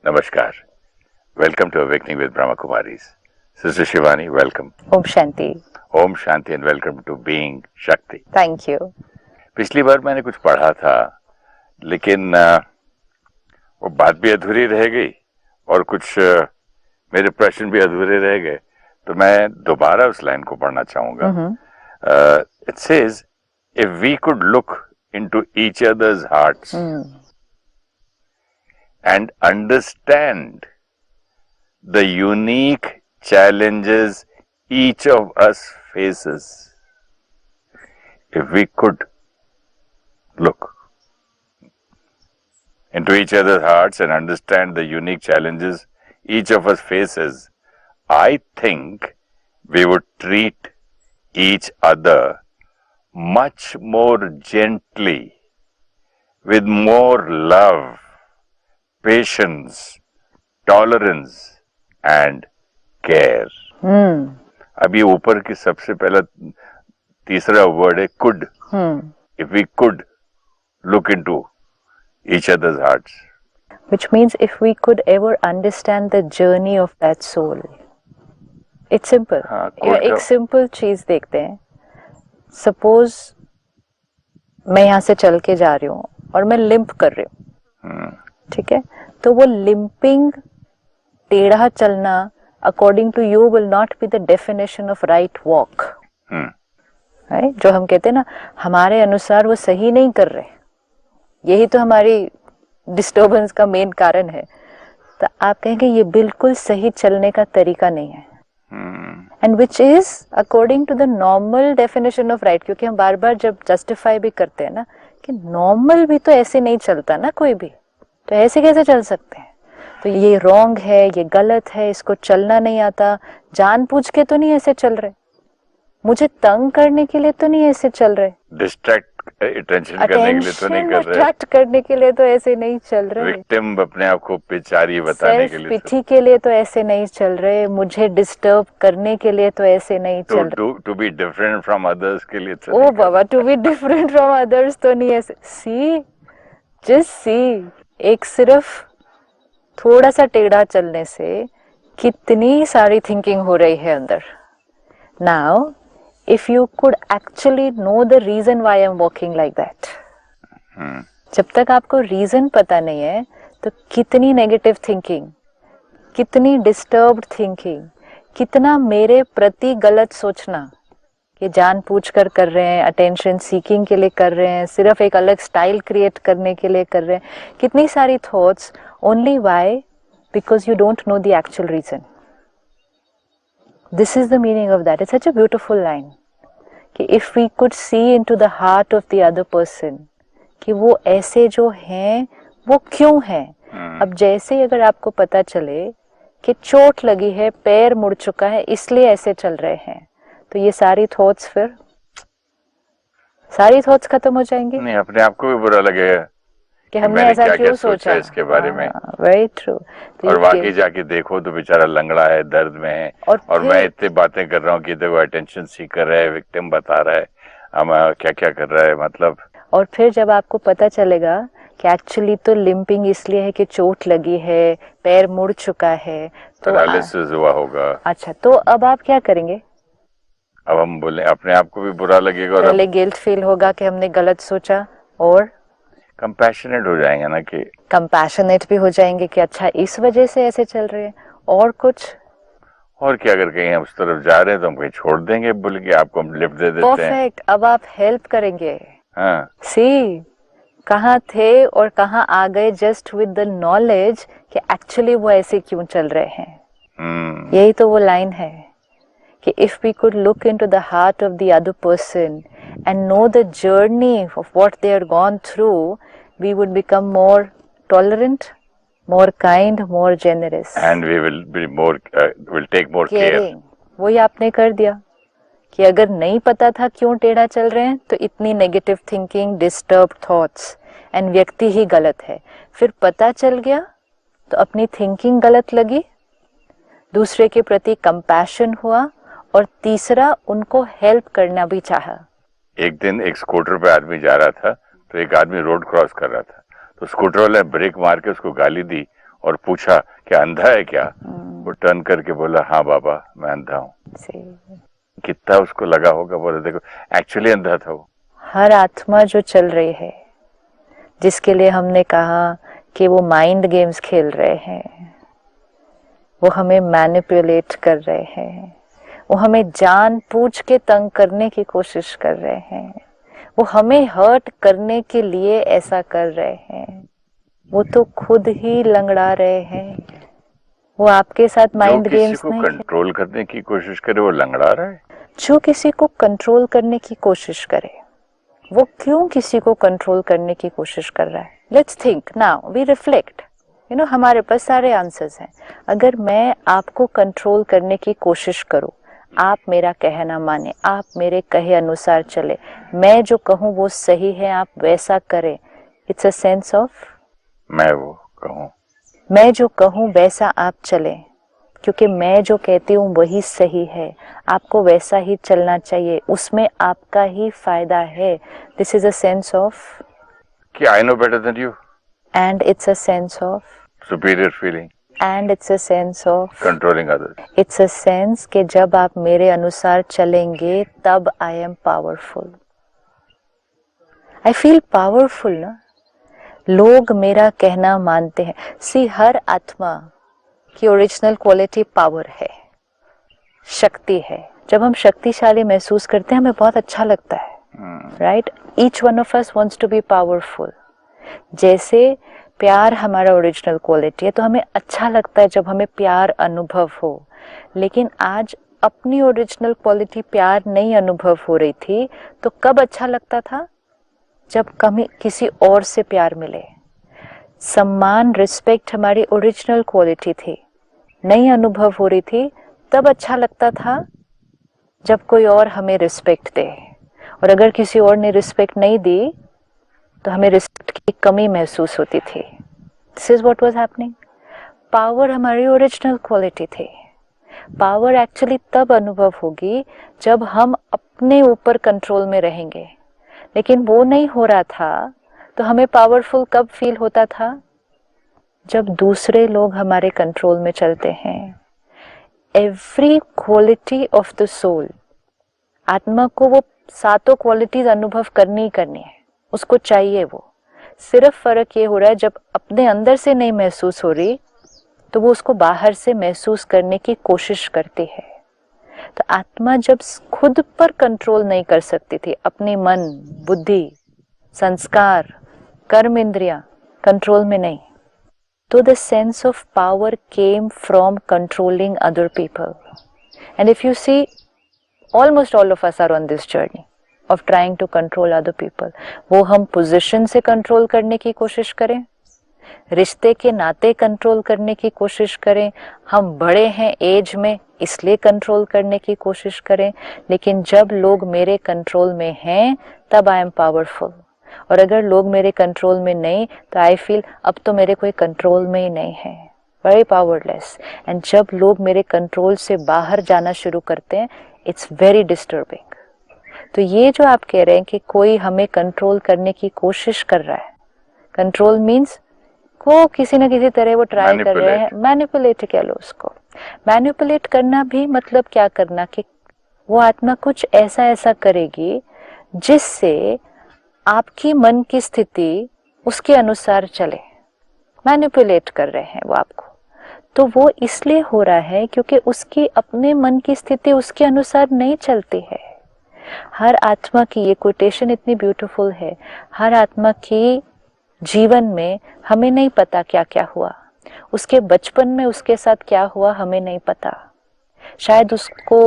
Namaskar. Welcome to Awakening with Brahma Kumaris. Sister Shivani, welcome. Om Shanti. Om Shanti and welcome to Being Shakti. Thank you. पिछली बार मैंने कुछ पढ़ा था, लेकिन वो बात भी अधूरी रह गई और कुछ मेरे प्रश्न भी अधूरे रह गए, तो मैं दोबारा उस लाइन को पढ़ना चाहूंगा. It says, if we could look into each other's hearts and understand the unique challenges each of us faces. If we could look into each other's hearts and understand the unique challenges each of us faces, I think we would treat each other much more gently, with more love, patience, tolerance and care. अब ये ऊपर की सबसे पहला तीसरा word है could. If we could look into each other's hearts. Which means if we could ever understand the journey of that soul. It's simple. एक simple चीज देखते हैं. Suppose मैं यहाँ से चल के जा रही हूँ और मैं लिम्प कर रही हूँ, ठीक है? तो वो लिम्पिंग, टेढ़ा चलना, according to you will not be the definition of right walk. right? जो हम कहते हैं ना, हमारे अनुसार वो सही नहीं कर रहे, यही तो हमारी डिस्टर्बेंस का मेन कारण है. तो आप कहेंगे ये बिल्कुल सही चलने का तरीका नहीं है. And which is according to the normal definition of right. क्योंकि हम बार बार जब जस्टिफाई भी करते हैं ना कि नॉर्मल भी तो ऐसे नहीं चलता ना कोई भी, तो ऐसे कैसे चल सकते हैं, तो ये रॉन्ग है, ये गलत है, इसको चलना नहीं आता, जानबूझ के तो नहीं ऐसे चल रहे, मुझे तंग करने के लिए तो नहीं ऐसे चल रहे, डिस्ट्रैक्ट अटेंशन करने के लिए तो नहीं कर रहे, अट्रैक्ट करने के लिए तो ऐसे नहीं चल रहे, विक्टिम अपने आप को बेचारी बताने के लिए, पिटी के लिए तो ऐसे नहीं चल रहे, मुझे डिस्टर्ब करने के लिए तो ऐसे नहीं चल रहे, to be different from others के लिए तो ओ बाबा, to be different from others तो नहीं ऐसे. सी, जस्ट सी, एक सिर्फ थोड़ा सा टेढ़ा चलने से कितनी सारी थिंकिंग हो रही है अंदर. Now if you could actually know the reason why I'm walking like that. जब तक आपको रीजन पता नहीं है तो कितनी नेगेटिव थिंकिंग, कितनी डिस्टर्ब्ड थिंकिंग, कितना मेरे प्रति गलत सोचना, ये जानबूझकर कर रहे हैं, अटेंशन सीकिंग के लिए कर रहे हैं, सिर्फ एक अलग स्टाइल क्रिएट करने के लिए कर रहे हैं, कितनी सारी thoughts, only why, because you don't know the actual reason. This is the meaning of that. It's such a beautiful line. कि if we could see into the heart of the other person, कि वो ऐसे जो हैं वो क्यों हैं. अब जैसे अगर आपको पता चले कि चोट लगी है, पैर मुड़ चुका है, इसलिए ऐसे चल रहे हैं, तो ये सारी थॉट्स फिर सारी थॉट्स खत्म हो जाएंगी. नहीं, अपने आप को भी बुरा लगेगा कि हमने ऐसा क्यों सोचा इसके बारे में. Very true. और वाकई जाके देखो तो बेचारा लंगड़ा है, दर्द में है, और मैं इतनी बातें कर रहा हूँ कि देखो अटेंशन सीकर है, विक्टिम बता रहा है, हम क्या क्या कर रहा है, मतलब. और फिर जब आपको पता चलेगा कि एक्चुअली तो लिम्पिंग इसलिए है कि चोट लगी है, पैर मुड़ चुका है, तो पैरालिसिस हुआ होगा. अच्छा, तो अब आप क्या करेंगे? अब हम बोले अपने आप को भी बुरा लगेगा और पहले गिल्ट फील होगा कि हमने गलत सोचा, और कंपैशनेट हो जाएंगे ना, कि कंपैशनेट भी हो जाएंगे कि अच्छा इस वजह से ऐसे चल रहे हैं. और कुछ, और क्या, अगर कहीं हम उस तरफ जा रहे हैं तो हम कहीं छोड़ देंगे, बोल के आपको हम लिफ्ट दे देते हैं. परफेक्ट. अब आप हेल्प करेंगे. हाँ, सी, कहाँ थे और कहाँ आ गए, जस्ट विद द नॉलेज कि एक्चुअली वो ऐसे क्यों चल रहे हैं. यही तो वो लाइन है कि if we could look into the heart of the other person and know the journey of what they are gone through, we would become more tolerant, more kind, more generous, and we will be more will take more caring. वही आपने कर दिया कि अगर नहीं पता था क्यों टेढ़ा चल रहे हैं तो इतनी negative thinking, disturb thoughts, and व्यक्ति ही गलत है. फिर पता चल गया तो अपनी थिंकिंग गलत लगी, दूसरे के प्रति कंपैशन हुआ, और तीसरा उनको हेल्प करना भी चाहा. एक दिन एक स्कूटर पे आदमी जा रहा था, तो एक आदमी रोड क्रॉस कर रहा था, तो स्कूटर वाले ब्रेक मार के उसको गाली दी और पूछा कि अंधा है क्या, वो टर्न करके बोला हाँ बाबा मैं अंधा हूँ, कितना उसको लगा होगा, बोले देखो एक्चुअली अंधा था वो। हर आत्मा जो चल रही है, जिसके लिए हमने कहा कि वो माइंड गेम्स खेल रहे हैं, वो हमें मैनिपुलेट कर रहे हैं, वो हमें जानबूझ के तंग करने की कोशिश कर रहे हैं, वो हमें हर्ट करने के लिए ऐसा कर रहे हैं, वो तो खुद ही लंगड़ा रहे हैं। वो आपके साथ माइंड गेम्स नहीं। जो किसी को कंट्रोल करने की कोशिश करे वो लंगड़ा रहा है। जो किसी को कंट्रोल करने की कोशिश करे, वो क्यों किसी को कंट्रोल करने की कोशिश कर रहा है? Let's think now, we reflect. हमारे पास सारे आंसर्स हैं। अगर मैं आपको कंट्रोल करने की कोशिश करूं, आप मेरा कहना माने, आप मेरे कहे अनुसार चले, मैं जो कहूं वो सही है, आप वैसा करें, इट्स अ सेंस ऑफ मैं वो कहूं, मैं जो कहूं वैसा आप चले, क्योंकि मैं जो कहती हूँ वही सही है, आपको वैसा ही चलना चाहिए, उसमें आपका ही फायदा है। This is a sense of कि I know better than you, and it's a sense of superior feeling, and it's a sense of controlling others. It's a sense कि जब आप मेरे अनुसार चलेंगे तब I am powerful. I feel powerful ना। लोग मेरा कहना मानते हैं। सी, हर आत्मा की ओरिजिनल क्वालिटी पावर है, शक्ति है। जब हम शक्तिशाली महसूस करते हैं हमें बहुत अच्छा लगता है, right? Each one of us wants to be powerful. जैसे प्यार हमारा ओरिजिनल क्वालिटी है, तो हमें अच्छा लगता है जब हमें प्यार अनुभव हो। लेकिन आज अपनी ओरिजिनल क्वालिटी प्यार नहीं अनुभव हो रही थी, तो कब अच्छा लगता था? जब कभी किसी और से प्यार मिले। सम्मान, रिस्पेक्ट हमारी ओरिजिनल क्वालिटी थी, नहीं अनुभव हो रही थी, तब अच्छा लगता था जब कोई और हमें रिस्पेक्ट दे। और अगर किसी और ने रिस्पेक्ट नहीं दी तो हमें रिस्पेक्ट की कमी महसूस होती थी। This is what was happening. Power हमारी ओरिजिनल क्वालिटी थी। पावर एक्चुअली तब अनुभव होगी जब हम अपने ऊपर कंट्रोल में रहेंगे, लेकिन वो नहीं हो रहा था। तो हमें पावरफुल कब फील होता था? जब दूसरे लोग हमारे कंट्रोल में चलते हैं। Every quality of the soul, आत्मा को वो सातों क्वालिटीज अनुभव करनी ही करनी है, उसको चाहिए वो। सिर्फ फर्क ये हो रहा है जब अपने अंदर से नहीं महसूस हो रही तो वो उसको बाहर से महसूस करने की कोशिश करती है। तो आत्मा जब खुद पर कंट्रोल नहीं कर सकती थी, अपनी मन, बुद्धि, संस्कार, कर्म इंद्रियां कंट्रोल में नहीं, तो the sense of power came from controlling other people. And if you see, almost all of us are on this journey of trying to control other people. वो हम पोजीशन से कंट्रोल करने की कोशिश करें, रिश्ते के नाते कंट्रोल करने की कोशिश करें, हम बड़े हैं एज में इसलिए कंट्रोल करने की कोशिश करें। लेकिन जब लोग मेरे कंट्रोल में हैं तब आई एम पावरफुल। और अगर लोग मेरे कंट्रोल में नहीं तो आई फील अब तो मेरे कोई कंट्रोल में ही नहीं है, वेरी पावरलेस। एंड जब लोग मेरे कंट्रोल से बाहर जाना शुरू करते हैं, इट्स वेरी डिस्टर्बिंग। तो ये जो आप कह रहे हैं कि कोई हमें कंट्रोल करने की कोशिश कर रहा है, कंट्रोल मीन्स को किसी न किसी तरह वो ट्राई कर रहे हैं, मैनिपुलेट कह लो उसको। मैनिपुलेट करना भी मतलब क्या करना कि वो आत्मा कुछ ऐसा ऐसा करेगी जिससे आपकी मन की स्थिति उसके अनुसार चले। मैनिपुलेट कर रहे हैं वो आपको, तो वो इसलिए हो रहा है क्योंकि उसकी अपने मन की स्थिति उसके अनुसार नहीं चलती है। हर आत्मा की, ये कोटेशन इतनी ब्यूटीफुल है, हर आत्मा की जीवन में हमें नहीं पता क्या क्या हुआ, उसके बचपन में उसके साथ क्या हुआ हमें नहीं पता। शायद उसको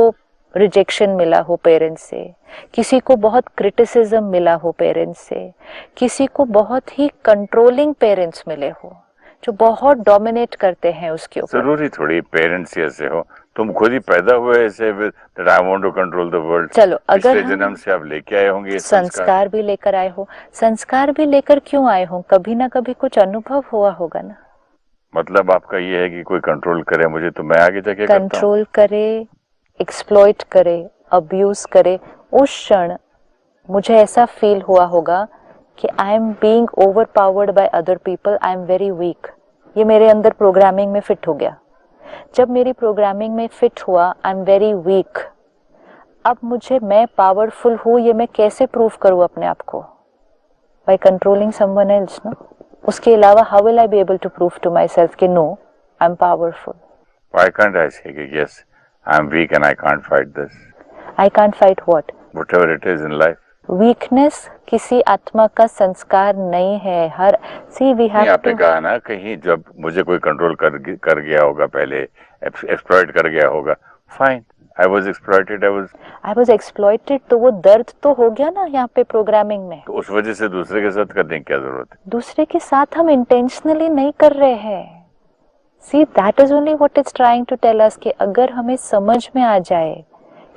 रिजेक्शन मिला हो पेरेंट्स से, किसी को बहुत क्रिटिसिज्म मिला हो पेरेंट्स से, किसी को बहुत ही कंट्रोलिंग पेरेंट्स मिले हो जो बहुत डोमिनेट करते हैं उसके ऊपर। जरूरी थोड़ी पेरेंट्स ऐसे हो, तुम खुद ही पैदा हुए ऐसे that I want to control the world. चलो, अगर पिछले जन्म से आप लेके आए होंगे संस्कार भी लेकर आए हो, संस्कार भी लेकर क्यों आए हो? कभी ना कभी कुछ अनुभव हुआ होगा ना। मतलब आपका ये है कि कोई कंट्रोल करे मुझे तो मैं आगे जाके कंट्रोल करे, एक्सप्लॉइट करे, अब्यूज करे, उस क्षण मुझे ऐसा फील हुआ होगा कि I am being overpowered by other people, I am very weak, ये मेरे अंदर प्रोग्रामिंग में फिट हो गया। जब मेरी प्रोग्रामिंग में फिट हुआ, आई एम वेरी वीक। अब मुझे मैं पावरफुल हूँ ये मैं कैसे प्रूव करूँ अपने आप को? By controlling someone else, no? उसके अलावा how will I be able to prove to myself कि no I am powerful? Why can't I say कि yes, I am weak and I can't fight this? I can't fight what? Whatever it is in life. Weakness किसी आत्मा का संस्कार नहीं है। हर सी we have आपने कहा ना कहीं जब मुझे कोई कंट्रोल कर गया होगा, पहले एक्सप्लॉइट कर गया होगा, फाइन, आई वाज एक्सप्लॉइटेड, तो वो दर्द तो हो गया ना यहाँ पे प्रोग्रामिंग में। तो उस वजह से दूसरे के साथ करने की क्या जरूरत है? दूसरे के साथ हम इंटेंशनली नहीं कर रहे हैं। See that is only what it's trying to tell us कि अगर हमें समझ में आ जाए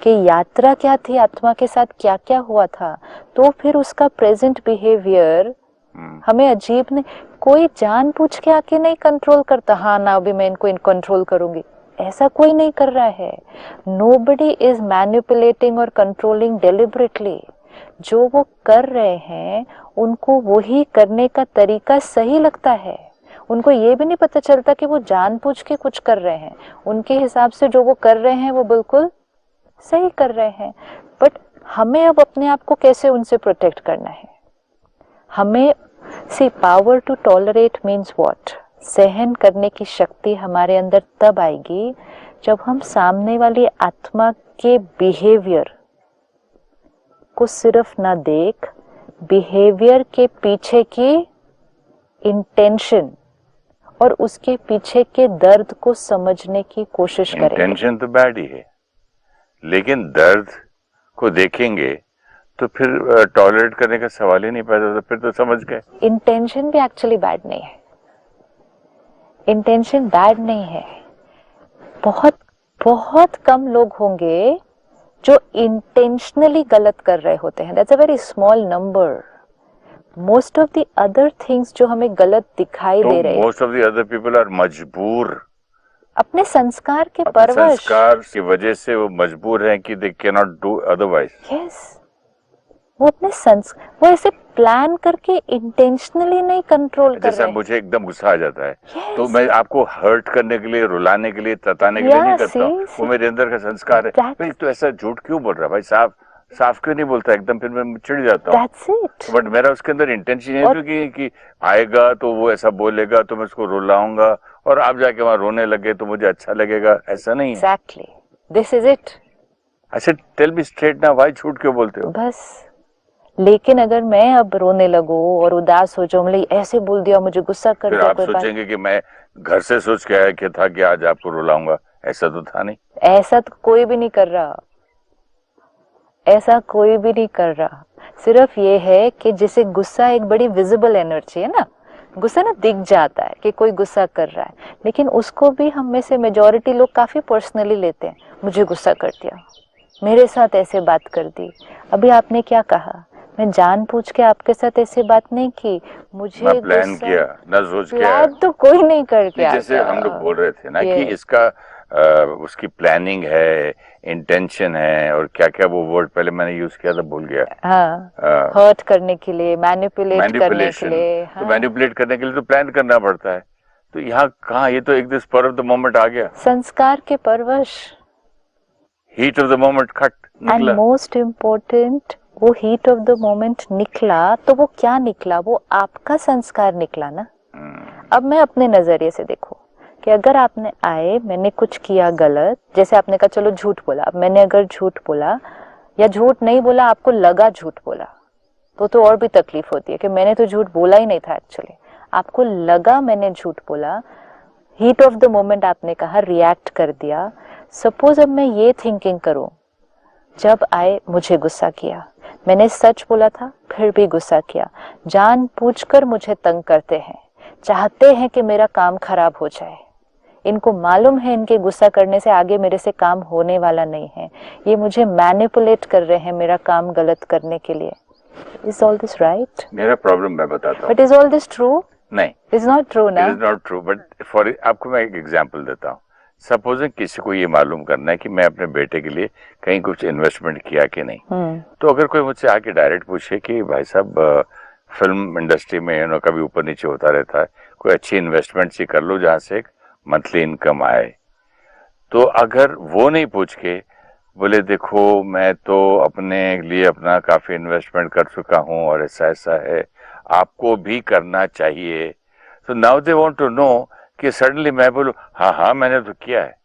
कि यात्रा क्या थी, आत्मा के साथ क्या क्या हुआ था, तो फिर उसका प्रेजेंट बिहेवियर हमें अजीब नहीं। कोई जानबूझ के आके नहीं कंट्रोल करता, हाँ ना अभी मैं इनको कंट्रोल करूंगी, ऐसा कोई नहीं कर रहा है। नोबडी इज मैनिपुलेटिंग और कंट्रोलिंग डेलिबरेटली। जो वो कर रहे हैं उनको वही करने का तरीका सही लगता है। उनको ये भी नहीं पता चलता कि वो जानबूझ के कुछ कर रहे हैं। उनके हिसाब से जो वो कर रहे हैं वो बिल्कुल सही कर रहे हैं। बट हमें अब अपने आप को कैसे उनसे प्रोटेक्ट करना है? हमें see power to tolerate means what? सहन करने की शक्ति हमारे अंदर तब आएगी जब हम सामने वाली आत्मा के बिहेवियर को सिर्फ ना देख, बिहेवियर के पीछे की इंटेंशन और उसके पीछे के दर्द को समझने की कोशिश करेंगे। इंटेंशन तो बैड ही है, लेकिन दर्द को देखेंगे तो फिर टॉलरेट करने का सवाल ही नहीं पैदा होता, फिर तो समझ गए। इंटेंशन भी एक्चुअली बैड नहीं है। इंटेंशन बैड नहीं है। बहुत बहुत कम लोग होंगे जो इंटेंशनली गलत कर रहे होते हैं। That's a very small number. Most of the other things जो हमें गलत दिखाई दे रहे हैं, most of the other people are मजबूर, अपने संस्कार के परवश, संस्कार की वजह से वो मजबूर हैं कि they can not do otherwise. Yes, वो अपने वो ऐसे प्लान करके इंटेंशनली नहीं कंट्रोल कर रहे। जैसे मुझे एकदम गुस्सा आ जाता है तो मैं आपको हर्ट करने के लिए, रुलाने के लिए, तताने के लिए नहीं करता हूँ। वो मेरे अंदर का संस्कार है। भाई तो ऐसा झूठ क्यों बोल रहा है भाई? साफ क्यों नहीं बोलता एकदम? फिर मैं चिढ़ जाता हूँ। That's it. बट मेरा उसके अंदर इंटेंशन है कि आएगा तो वो ऐसा बोलेगा तो मैं उसको रुलाऊंगा और आप जाके वहां रोने लगे तो मुझे अच्छा लगेगा, ऐसा नहीं है। Exactly. This is it. अच्छा टेल मी स्ट्रेट ना, भाई झूठ क्यों बोलते हो? बस। लेकिन अगर मैं अब रोने लगूं और उदास हो जाऊं, मतलब ऐसे बोल दिया, मुझे गुस्सा कर दिया, आप सोचेंगे कि मैं घर से सोच के आया कि था कि आज आपको रुलाऊंगा, ऐसा तो था नहीं। ऐसा तो कोई भी नहीं कर रहा। ऐसा कोई भी नहीं कर रहा। सिर्फ ये है कि जैसे गुस्सा एक बड़ी विजिबल एनर्जी है ना, गुस्सा ना दिख जाता है कि कोई गुस्सा कर रहा है, लेकिन उसको भी हम में से मेजॉरिटी लोग काफी पर्सनली लेते हैं। मुझे गुस्सा कर दिया, मेरे साथ ऐसे बात कर दी। अभी आपने क्या कहा? मैं जानबूझ के आपके साथ ऐसे बात नहीं की, मुझे ना प्लान किया, ना सोच के आया। तो कोई नहीं कर गया। जैसे हम लोग बोल रहे थे ना कि इसका उसकी प्लानिंग है, इंटेंशन है, और क्या क्या वो वर्ड पहले मैंने यूज किया था भूल गया। हाँ, हर्ट करने के लिए, मैनिपुलेट करने के लिए। हाँ। तो मैनिपुलेट करने के लिए तो प्लान करना पड़ता है। तो यहाँ कहाँ, ये तो एक this spur of the moment आ गया, संस्कार के परवश, हीट ऑफ द मोमेंट खट निकला। एंड मोस्ट इम्पोर्टेंट, वो हीट ऑफ द मोमेंट निकला तो वो क्या निकला? वो आपका संस्कार निकला ना। अब मैं अपने नजरिए से देखो कि अगर आपने आए, मैंने कुछ किया गलत, जैसे आपने कहा चलो झूठ बोला, अब मैंने अगर झूठ बोला या झूठ नहीं बोला, आपको लगा झूठ बोला, तो और भी तकलीफ होती है कि मैंने तो झूठ बोला ही नहीं था। एक्चुअली आपको लगा मैंने झूठ बोला, हीट ऑफ द मोमेंट आपने कहा, रिएक्ट कर दिया। सपोज अब मैं ये थिंकिंग करूं, जब आए मुझे गुस्सा किया, मैंने सच बोला था फिर भी गुस्सा किया, जानबूझकर मुझे तंग करते हैं, चाहते हैं कि मेरा काम खराब हो जाए, इनको मालूम है इनके गुस्सा करने से आगे मेरे से काम होने वाला नहीं है, ये मुझे मैनिपुलेट कर रहे हैं मेरा काम गलत करने के लिए। Is all this right? मेरा प्रॉब्लम मैं बताता हूँ। But is all this true? नहीं, It's not true ना? It is not true, but for आपको मैं एक एग्जांपल देता हूँ। सपोजिंग किसी को ये मालूम करना है कि मैं अपने बेटे के लिए कहीं कुछ इन्वेस्टमेंट किया कि नहीं, तो अगर कोई मुझसे आके डायरेक्ट पूछे कि भाई साहब फिल्म इंडस्ट्री में कभी ऊपर नीचे होता रहता है, कोई अच्छी इन्वेस्टमेंट सी कर लो जहां से एक मंथली इनकम आए। तो अगर वो नहीं पूछ के बोले देखो मैं तो अपने लिए अपना काफी इन्वेस्टमेंट कर चुका हूं और ऐसा ऐसा है, आपको भी करना चाहिए। तो now they want to know कि सडनली मैं बोलूं हाँ हाँ मैंने तो किया है।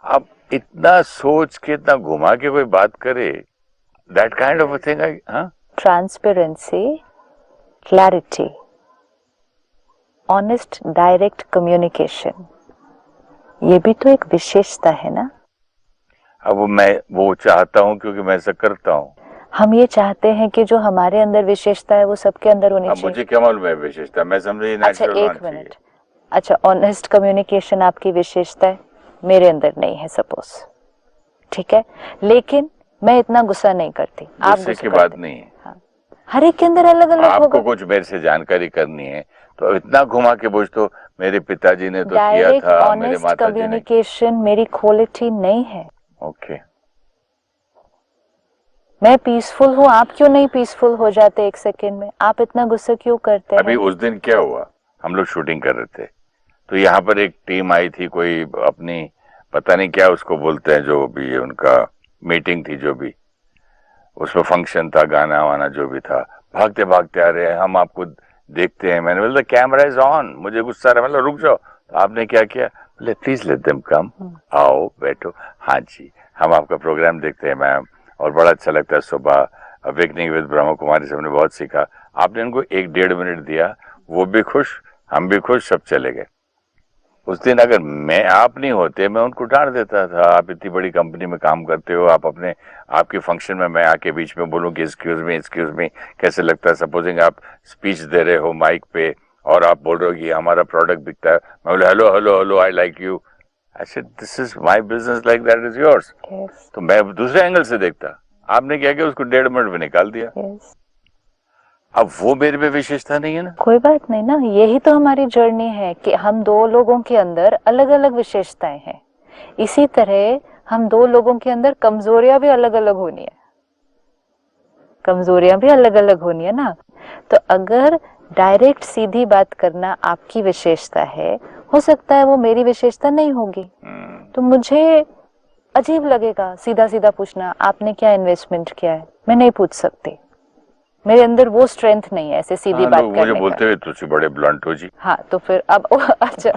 अब इतना सोच के इतना घुमा के कोई बात करे, that kind of a thing. हाँ, transparency, clarity, honest direct communication, ये भी तो एक विशेषता है ना। अब मैं वो चाहता हूँ क्योंकि मैं ऐसा करता हूँ। हम ये चाहते हैं कि जो हमारे अंदर विशेषता है वो सबके अंदर होनी चाहिए। मुझे क्या मालूम है विशेषता, मैं समझे नेचुरल होना चाहिए। अच्छा, एक मिनट। अच्छा, ऑनेस्ट कम्युनिकेशन आपकी विशेषता है, मेरे अंदर नहीं है सपोज, ठीक है, लेकिन मैं इतना गुस्सा नहीं करती। आप गुस्से की बात नहीं है। हाँ। हर एक के अंदर अलग अलग होगा। आपको कुछ मेरे से जानकारी करनी है तो इतना घुमा के पूछ तो मेरे पिताजी ने तो किया था, मेरे माताजी ने। ऑनेस्ट कम्युनिकेशन मेरी क्वालिटी नहीं है। ओके, मैं पीसफुल हूँ, आप क्यों नहीं पीसफुल हो जाते एक सेकेंड में? आप इतना गुस्सा क्यों करते हैं? अभी उस दिन क्या हुआ, हम लोग शूटिंग कर रहे थे तो यहाँ पर एक टीम आई थी, कोई अपनी पता नहीं क्या उसको बोलते हैं, जो भी उनका मीटिंग थी, जो भी उसमें फंक्शन था, गाना वाना जो भी था, भागते भागते आ रहे हैं, हम आपको देखते हैं। मैंने बोला कैमरा इज ऑन, मुझे गुस्सा आ रहा है, मतलब रुक जाओ। तो आपने क्या किया, बोले प्लीज लेट देम कम, आओ बैठो। हाँ जी, हम आपका प्रोग्राम देखते हैं मैम और बड़ा अच्छा लगता है। सुबह अवेकनिंग विद ब्रह्मा कुमारी से हमने बहुत सीखा। आपने उनको 1-1.5 मिनट दिया, वो भी खुश, हम भी खुश, सब चले गए। उस दिन अगर आप नहीं होते, मैं उनको डांट देता था, आप इतनी बड़ी कंपनी में काम करते हो, आप अपने आपके फंक्शन में मैं आके बीच में बोलूं कि एक्सक्यूज मी, कैसे लगता है? सपोजिंग आप स्पीच दे रहे हो माइक पे और आप बोल रहे हो कि हमारा प्रोडक्ट बिकता है, मैं बोले hello hello hello I like you, I said this is my business like that is yours. तो मैं दूसरे एंगल से देखता, आपने क्या किया, उसको 1.5 मिनट में निकाल दिया। अब वो मेरे में विशेषता नहीं है ना। कोई बात नहीं ना, यही तो हमारी जर्नी है कि हम दो लोगों के अंदर अलग अलग विशेषताएं हैं। इसी तरह हम दो लोगों के अंदर कमजोरियां भी अलग अलग होनी है, कमजोरियां भी अलग अलग होनी है ना। तो अगर डायरेक्ट सीधी बात करना आपकी विशेषता है, हो सकता है वो मेरी विशेषता नहीं होगी। तो मुझे अजीब लगेगा सीधा सीधा पूछना, आपने क्या इन्वेस्टमेंट किया है? मैं नहीं पूछ सकती, मेरे अंदर वो स्ट्रेंथ नहीं है ऐसे सीधी बात करने का। मुझे बोलते हुए तुझे बड़े ब्लंट हो जी। हाँ, तो फिर अब अच्छा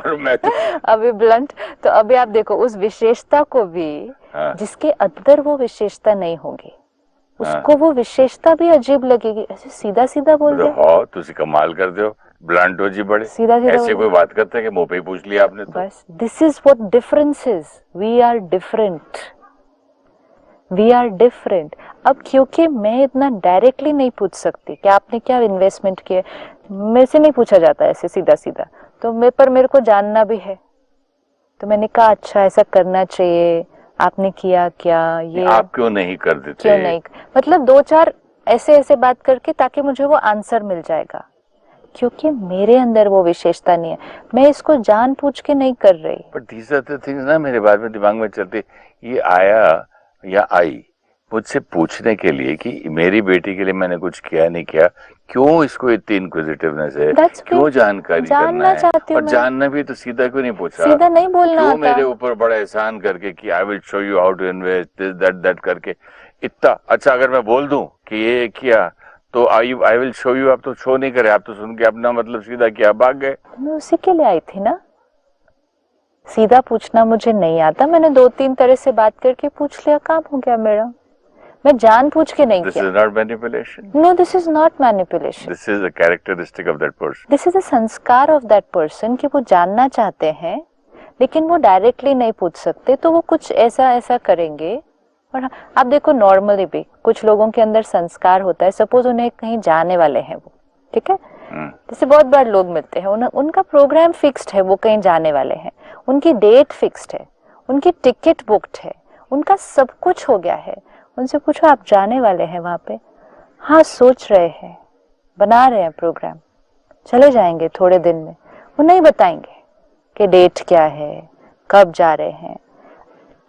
अभी ब्लंट, तो अभी आप देखो उस विशेषता को भी, जिसके अंदर वो विशेषता नहीं होगी, उसको वो विशेषता भी अजीब लगेगी। ऐसे सीधा सीधा बोल दे, हाँ तुझे कमाल कर दो, ब्लंट हो जी बड़े, सीधा सीधा ऐसे कोई बात करते हैं कि मुंह पे ही पूछ लिया आपने तो। बस this is what difference is, we are different, we are different. अब क्योंकि मैं इतना डायरेक्टली नहीं पूछ सकती कि आपने क्या इन्वेस्टमेंट किया, मेरे से नहीं पूछा जाता ऐसे सीधा सीधा, तो मेरे को जानना भी है। तो मैंने कहा अच्छा ऐसा करना चाहिए, आपने किया क्या, ये आप क्यों नहीं कर देते? क्यों नहीं, मतलब 2-4 ऐसे बात करके, ताकि मुझे वो आंसर मिल जाएगा, क्योंकि मेरे अंदर वो विशेषता नहीं है। मैं इसको जानबूझ के नहीं कर रही। But these are the things ना मेरे बाद में दिमाग में चलते, ये आया या आई मुझसे पूछने के लिए कि मेरी बेटी के लिए मैंने कुछ किया नहीं किया, क्यों इसको इतनी इंक्विजिटिवनेस है, क्यों जानकारी करना है, और जानना भी तो सीधा क्यों नहीं पूछा, सीधा नहीं बोलना क्यों मेरे ऊपर बड़ा एहसान करके कि I will show you how to invest this that करके इतना। अच्छा अगर मैं बोल दूं कि ये किया तो आई विल शो यू, आप तो शो नहीं करे, आप तो सुन के अपना मतलब सीधा किया, भाग गए। मैं उसी के लिए आई थी ना, सीधा पूछना मुझे नहीं आता, मैंने 2-3 तरह से बात करके पूछ लिया, काम हो गया मेरा। मैं जानबूझ के नहीं किया। This is not manipulation. No, this is not manipulation. This is a characteristic of that person. This is a संस्कार of that person कि वो जानना चाहते हैं, लेकिन वो डायरेक्टली नहीं पूछ सकते, तो वो कुछ ऐसा करेंगे। और आप देखो नॉर्मली भी कुछ लोगों के अंदर संस्कार होता है, सपोज उन्हें कहीं जाने वाले हैं वो, ठीक है, जैसे बहुत बार लोग मिलते हैं, उनका प्रोग्राम फिक्स्ड है, वो कहीं जाने वाले हैं, उनकी डेट फिक्स्ड है, उनकी टिकट बुक्ड है, उनका सब कुछ हो गया है। उनसे पूछो आप जाने वाले हैं वहां पे? हाँ सोच रहे हैं, बना रहे हैं प्रोग्राम, चले जाएंगे थोड़े दिन में। वो नहीं बताएंगे कि डेट क्या है, कब जा रहे हैं।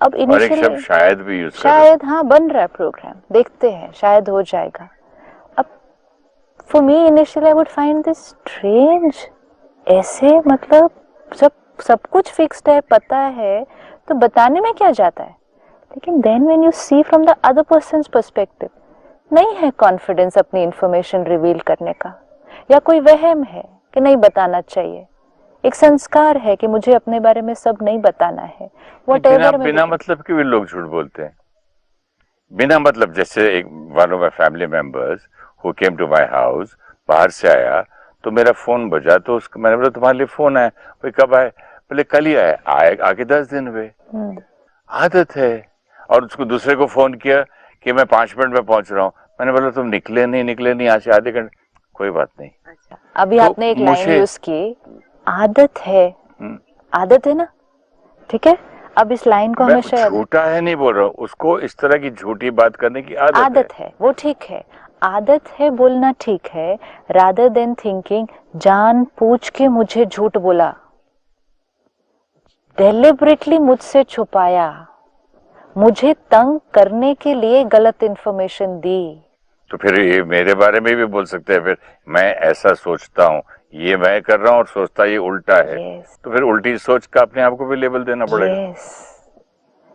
अब इनिशियली शायद भी यूज शायद हाँ बन रहा है प्रोग्राम, देखते हैं शायद हो जाएगा। अब for me initially I would find this strange, ऐसे मतलब सब कुछ फिक्स्ड है, पता है, तो बताने में क्या जाता है। लेकिन then when you see from the other person's perspective, नहीं है कॉन्फिडेंस अपनी इंफॉर्मेशन रिवील करने का, या कोई वहम है कि नहीं बताना चाहिए, एक संस्कार है कि मुझे अपने बारे में सब नहीं बताना है, व्हाटएवर। बिना मतलब के भी लोग झूठ बोलते हैं, बिना मतलब। जैसे एक one of my family members who came to my house, बाहर से आया तो मेरा फोन बजा, तो उसको मैंने बोला तुम्हारे लिए फोन आया, भाई कब आए, बोले कल ही आया, आगे 10 दिन हुए। आदत है। और उसको दूसरे को फोन किया कि मैं 5 मिनट में पहुंच रहा हूँ, मैंने बोला तुम निकले नहीं आज से आधे घंटे, कोई बात नहीं। अच्छा, अभी तो आपने एक लाइन यूज की, आदत है, आदत है ना, ठीक है। अब इस लाइन को हमेशा, झूठा है नहीं बोल रहा हूँ, उसको इस तरह की झूठी बात करने की आदत है, वो ठीक है, आदत है बोलना ठीक है, रादर देन थिंकिंग जान पूछ के मुझे झूठ बोला, डेलिबरेटली मुझसे छुपाया, मुझे तंग करने के लिए गलत इंफॉर्मेशन दी। तो फिर ये मेरे बारे में भी बोल सकते हैं, फिर मैं ऐसा सोचता हूँ, ये मैं कर रहा हूँ और सोचता ये उल्टा है। तो फिर उल्टी सोच का अपने आप को भी लेबल देना पड़ेगा।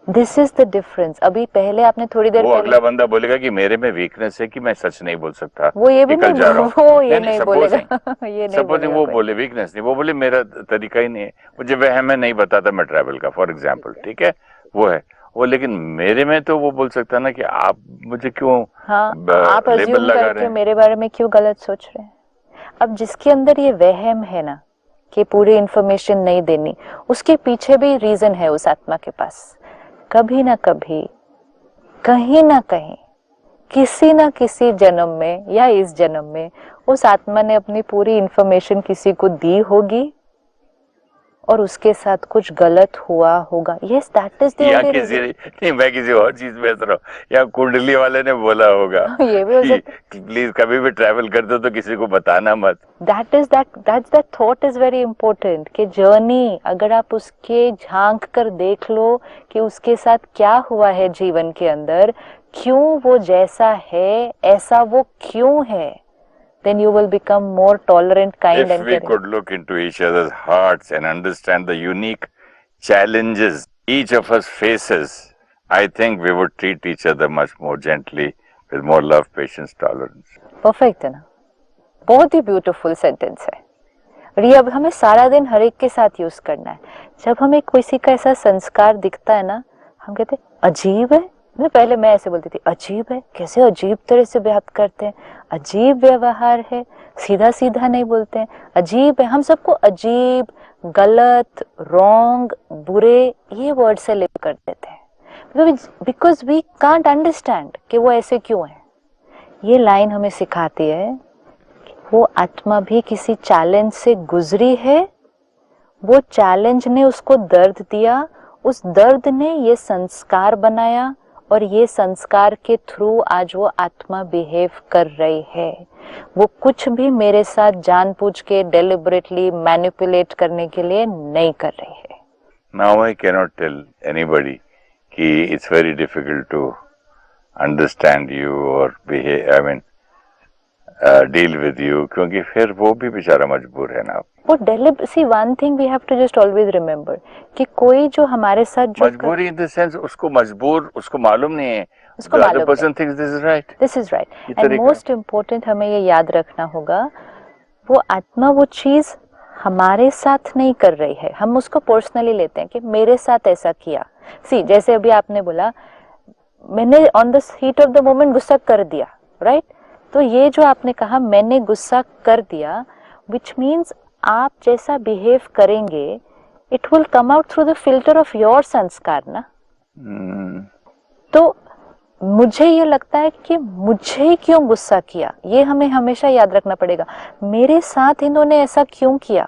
This is the difference. अभी पहले आपने थोड़ी देर वो अगला बंदा बोलेगा कि मेरे में वीकनेस है कि मैं सच नहीं बोल सकता, वो ये भी नहीं, वो ये नहीं बोलेगा, ये नहीं बोलेगा। वो बोले वीकनेस नहीं, वो बोले मेरा तरीका ही नहीं है, मुझे वहम है नहीं बताता मैं ट्रैवल का, फॉर एग्जाम्पल, ठीक है, वो है वो। लेकिन मेरे में तो वो बोल सकता ना कि आप मुझे क्यों आप अज्यूम करके मेरे बारे में क्यों गलत सोच रहे हैं। अब जिसके अंदर ये वहम है ना कि पूरी इंफॉर्मेशन नहीं देनी, उसके पीछे भी रीजन है उस आत्मा के पास। कभी ना कभी, कहीं ना कहीं, किसी ना किसी जन्म में या इस जन्म में उस आत्मा ने अपनी पूरी इंफॉर्मेशन किसी को दी होगी और उसके साथ कुछ गलत हुआ होगा। Yes, that is the only reason. नहीं, मैं किसी और चीज में रहा हूँ, या कुंडली वाले ने बोला होगा ये भी हो सकता है, प्लीज कभी भी ट्रैवल करते हो तो किसी को बताना मत। That thought is very important कि जर्नी अगर आप उसके झांक कर देख लो कि उसके साथ क्या हुआ है जीवन के अंदर, क्यों वो जैसा है, ऐसा वो क्यों है, then you will become more tolerant, kind and caring. If we could look into each other's hearts and understand the unique challenges each of us faces, I think we would treat each other much more gently, with more love, patience, tolerance. Perfect है ना, बहुत ही beautiful sentence है। और ये अब हमें सारा दिन हर एक के साथ यूज करना है। जब हमें किसी का ऐसा संस्कार दिखता है ना, हम कहते हैं अजीब है। पहले मैं ऐसे बोलती थी, अजीब है, कैसे अजीब तरह से बात करते हैं, अजीब व्यवहार है, सीधा सीधा नहीं बोलते हैं, अजीब है। हम सबको अजीब, गलत, रॉन्ग, बुरे ये वर्ड से लिंक कर देते हैं, बिकॉज वी कांट अंडरस्टैंड कि वो ऐसे क्यों है। ये लाइन हमें सिखाती है कि वो आत्मा भी किसी चैलेंज से गुजरी है, वो चैलेंज ने उसको दर्द दिया, उस दर्द ने ये संस्कार बनाया, और ये संस्कार के थ्रू आज वो आत्मा बिहेव कर रही है। वो कुछ भी मेरे साथ जानबूझ के डेलिबरेटली मैनिपुलेट करने के लिए नहीं कर रही है। Now I cannot tell anybody कि it's very difficult to understand you or behave, I mean, deal with you, क्योंकि फिर वो भी बेचारा मजबूर है ना। वो see one thing we have to just always remember कि कोई जो हमारे साथ जो मजबूरी in the sense उसको मजबूर, उसको मालूम नहीं है, उसको the other person thinks this is right. This is right. And most important हमें ये याद रखना होगा, वो आत्मा वो चीज हमारे साथ नहीं कर रही है, हम उसको पर्सनली लेते हैं कि मेरे साथ ऐसा किया। सी जैसे अभी आपने बोला मैंने on the heat of the moment गुस्सा कर दिया, राइट? तो ये जो आपने कहा मैंने गुस्सा कर दिया, विच मीन्स आप जैसा बिहेव करेंगे it will come out through the filter of your संस्कार ना। तो मुझे ये लगता है कि मुझे क्यों गुस्सा किया, ये हमें हमेशा याद रखना पड़ेगा। मेरे साथ इन्होंने ऐसा क्यों किया,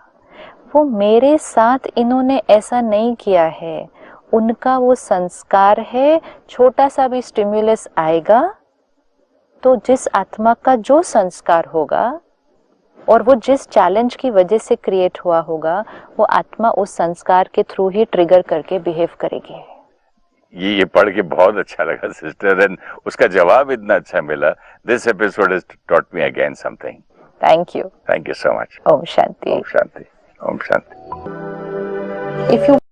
वो मेरे साथ इन्होंने ऐसा नहीं किया है, उनका वो संस्कार है। छोटा सा भी स्टिम्युलस आएगा तो जिस आत्मा का जो संस्कार होगा और वो जिस चैलेंज की वजह से क्रिएट हुआ होगा, वो आत्मा उस संस्कार के थ्रू ही ट्रिगर करके बिहेव करेगी। ये पढ़ के बहुत अच्छा लगा सिस्टर, एंड उसका जवाब इतना अच्छा मिला। This episode has taught me again something. Thank you so much. ओम शांति। ओम शांति। ओम शांति। If you